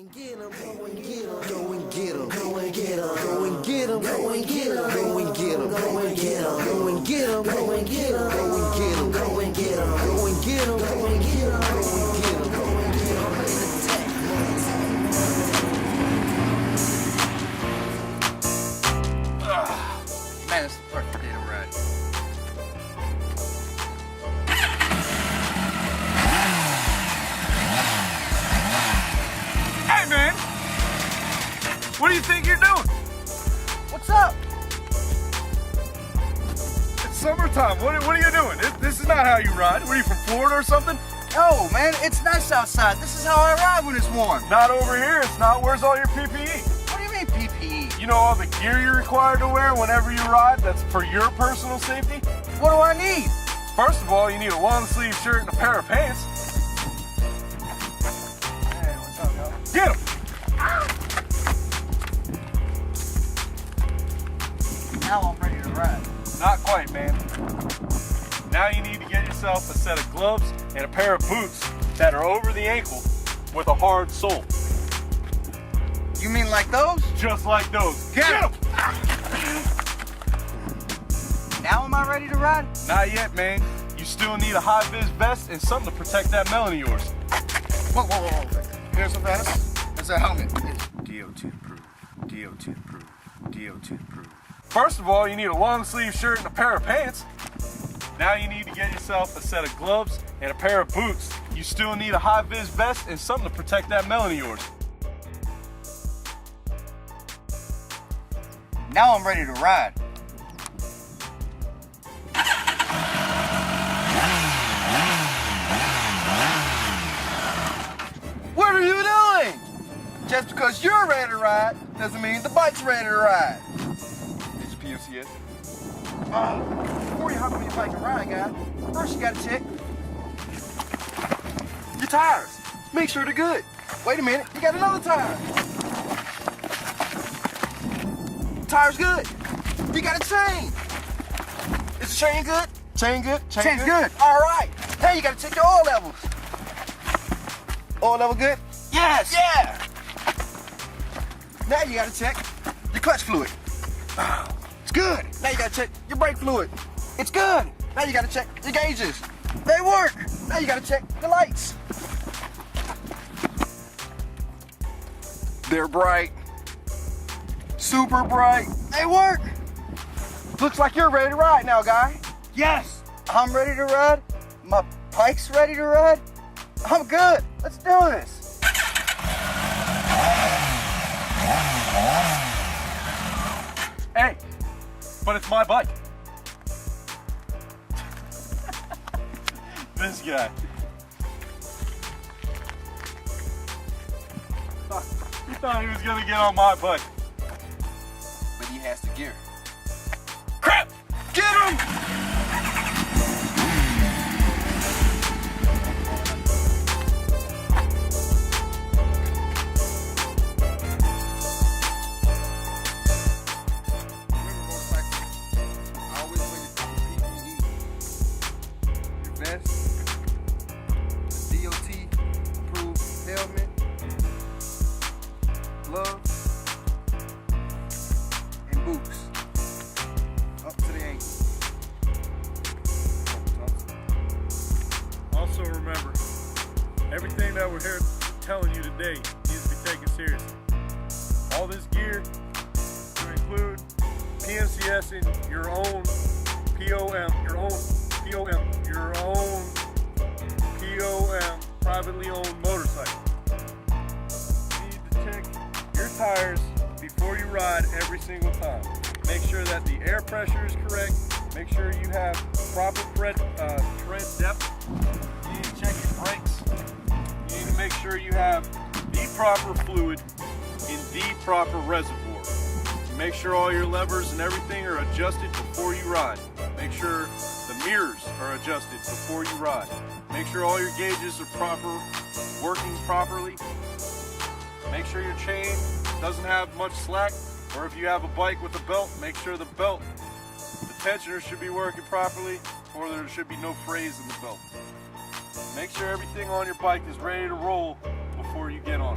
and get 'em, go and get 'em, go and get 'em, go and get 'em, go and get 'em, go and get 'em, go and get 'em, go and get 'em, go and get 'em, go and get 'em, go and get 'em, go and get 'em, go and get 'em, go and get 'em, go and get 'em, go and get 'em, ready to attack. Man, it's the perfect day to ride. Hey, man! What do you think you're doing? What's up? It's summertime. What are you doing? This is not how you ride. What are you, from Florida or something? No, man, it's nice outside. This is how I ride when it's warm. Not over here. It's not. Where's all your PPE? What do you mean PPE? You know all the gear you're required to wear whenever you ride that's for your personal safety? What do I need? First of all, you need a long sleeve shirt and a pair of pants. Hey, what's up, yo? Get 'em! Now I'm ready to ride. Not quite, man. Now you need to get yourself a set of gloves and a pair of boots that are over the ankle with a hard sole. You mean like those? Just like those. Get 'em! Now am I ready to ride? Not yet, man. You still need a high-vis vest and something to protect that melon of yours. Whoa. Here's a vest. Here's a helmet. It's DOT approved. DOT approved. DOT approved. First of all, you need a long sleeve shirt and a pair of pants. Now you need to get yourself a set of gloves and a pair of boots. You still need a high-vis vest and something to protect that melon of yours. Now I'm ready to ride. What are you doing? Just because you're ready to ride doesn't mean the bike's ready to ride. It's PMCS. Before you hop on your bike and ride, guy, first you gotta check your tires. Make sure they're good. Wait a minute, you got another tire. Tire's good. You got a chain. Is the chain good? Chain good? Chain's good. All right. Now you gotta check your oil levels. Oil level good? Yes. Yeah. Now you gotta check your clutch fluid. It's good. Now you gotta check your brake fluid. It's good. Now you gotta check your gauges. They work. Now you gotta check the lights. They're bright. Super bright. They work. Looks like you're ready to ride now, guy. Yes. I'm ready to ride. My bike's ready to ride. I'm good. Let's do this. Hey, but it's my bike. This guy. He thought he was gonna get on my bike. But he has the gear. Crap! Get him! Remember, motorcycle, always wear your PPE. Your vest, DOT approved helmet, gloves, and boots up to the ankle. Also remember, everything that we're here telling you today needs to be taken seriously. All this gear to include PMCS in your own POM, privately owned motorcycle. You need to check your tires before you ride every single time. Make sure that the air pressure is correct. Make sure you have proper tread depth. You need to check your brakes. You need to make sure you have the proper fluid in the proper reservoir. Make sure all your levers and everything are adjusted before you ride. Make sure the mirrors are adjusted before you ride. Make sure all your gauges are working properly. Make sure your chain doesn't have much slack, or if you have a bike with a belt, make sure the tensioner should be working properly, or there should be no frays in the belt. Make sure everything on your bike is ready to roll before you get on.